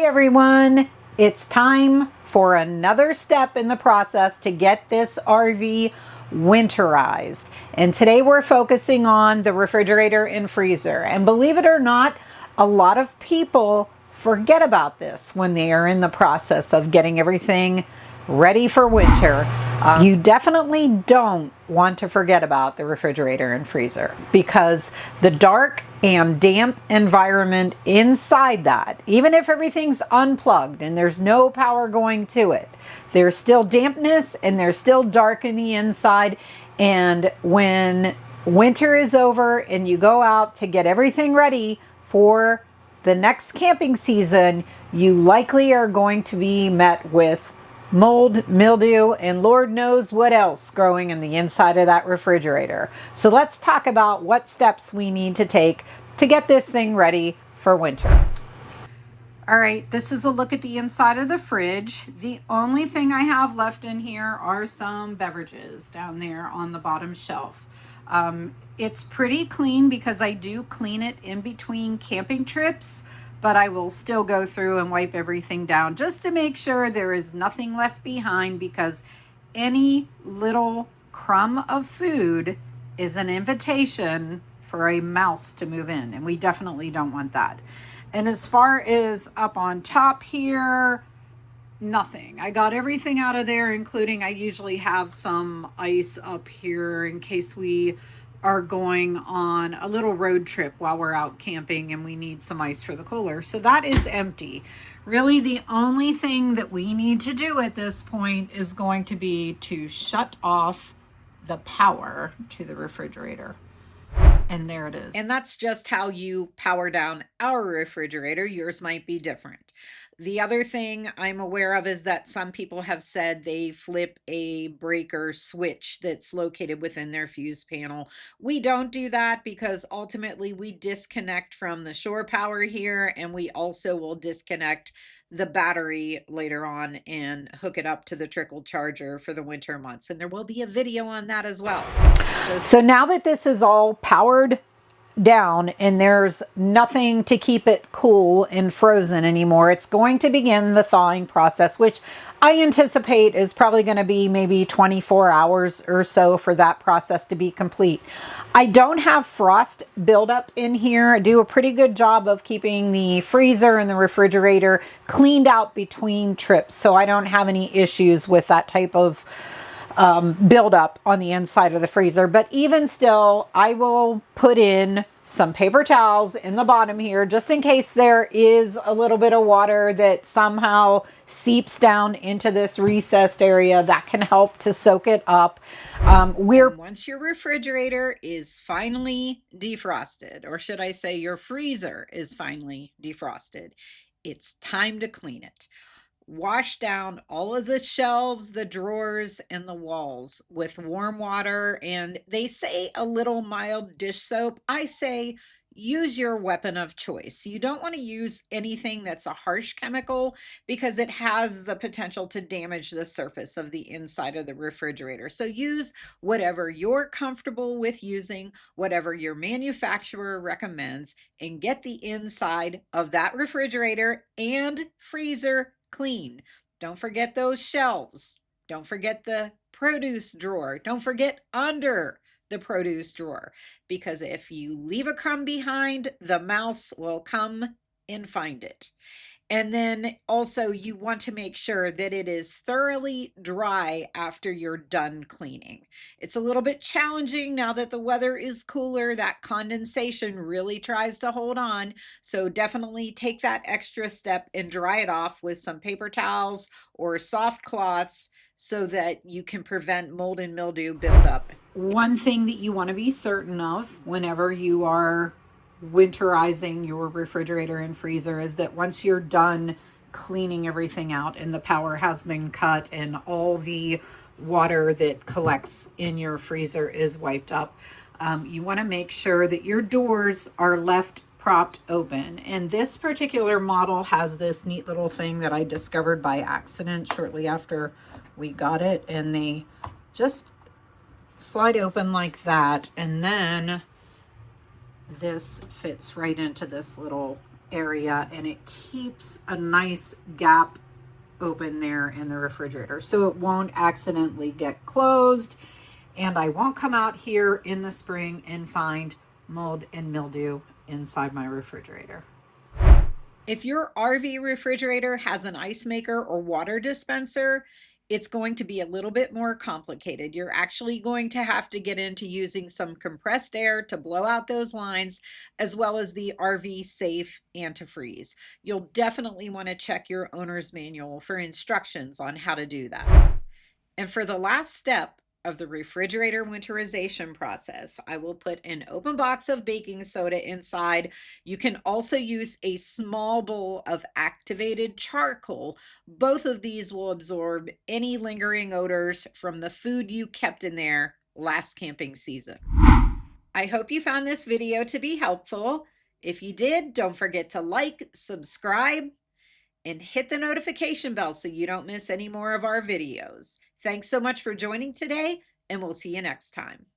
everyone, it's time for another step in the process to get this RV winterized. And today we're focusing on the refrigerator and freezer. And believe it or not, a lot of people forget about this when they are in the process of getting everything ready for winter. You definitely don't want to forget about the refrigerator and freezer, because the dark and damp environment inside that, even if everything's unplugged and there's no power going to it, there's still dampness and there's still dark in the inside. And when winter is over and you go out to get everything ready for the next camping season, you likely are going to be met with mold, mildew, and Lord knows what else growing in the inside of that refrigerator. So let's talk about what steps we need to take to get this thing ready for winter. All right, this is a look at the inside of the fridge. The only thing I have left in here are some beverages down there on the bottom shelf. It's pretty clean because I do clean it in between camping trips, but I will still go through and wipe everything down just to make sure there is nothing left behind, because any little crumb of food is an invitation for a mouse to move in, and we definitely don't want that. And as far as up on top here, nothing. I got everything out of there, including I usually have some ice up here in case we are going on a little road trip while we're out camping and we need some ice for the cooler. So that is empty. Really, the only thing that we need to do at this point is going to be to shut off the power to the refrigerator. And there it is. And that's just how you power down our refrigerator. Yours might be different. The other thing I'm aware of is that some people have said they flip a breaker switch that's located within their fuse panel. We don't do that because ultimately we disconnect from the shore power here, and we also will disconnect the battery later on and hook it up to the trickle charger for the winter months. And there will be a video on that as well. So now that this is all powered down and there's nothing to keep it cool and frozen anymore, it's going to begin the thawing process, which I anticipate is probably going to be maybe 24 hours or so for that process to be complete. I don't have frost buildup in here. I do a pretty good job of keeping the freezer and the refrigerator cleaned out between trips, so I don't have any issues with that type of buildup on the inside of the freezer. But even still, I will put in some paper towels in the bottom here just in case there is a little bit of water that somehow seeps down into this recessed area. That can help to soak it up. Once your refrigerator is finally defrosted, or should I say your freezer is finally defrosted, it's time to clean it. Wash down all of the shelves, the drawers, and the walls with warm water, and they say a little mild dish soap. I say use your weapon of choice. You don't want to use anything that's a harsh chemical because it has the potential to damage the surface of the inside of the refrigerator. So use whatever you're comfortable with using, whatever your manufacturer recommends, and get the inside of that refrigerator and freezer clean. Don't forget those shelves. Don't forget the produce drawer. Don't forget under the produce drawer, because if you leave a crumb behind, the mouse will come and find it. And then also you want to make sure that it is thoroughly dry after you're done cleaning. It's a little bit challenging now that the weather is cooler. That condensation really tries to hold on. So definitely take that extra step and dry it off with some paper towels or soft cloths so that you can prevent mold and mildew buildup. One thing that you want to be certain of whenever you are winterizing your refrigerator and freezer is that once you're done cleaning everything out and the power has been cut and all the water that collects in your freezer is wiped up, you want to make sure that your doors are left propped open. And this particular model has this neat little thing that I discovered by accident shortly after we got it, and they just slide open like that, and then this fits right into this little area, and it keeps a nice gap open there in the refrigerator so it won't accidentally get closed, and I won't come out here in the spring and find mold and mildew inside my refrigerator. If your RV refrigerator has an ice maker or water dispenser, it's going to be a little bit more complicated. You're actually going to have to get into using some compressed air to blow out those lines, as well as the RV safe antifreeze. You'll definitely want to check your owner's manual for instructions on how to do that. And for the last step of the refrigerator winterization process, I will put an open box of baking soda inside. You can also use a small bowl of activated charcoal. Both of these will absorb any lingering odors from the food you kept in there last camping season. I hope you found this video to be helpful. If you did, don't forget to like, subscribe, and hit the notification bell so you don't miss any more of our videos. Thanks so much for joining today, and we'll see you next time.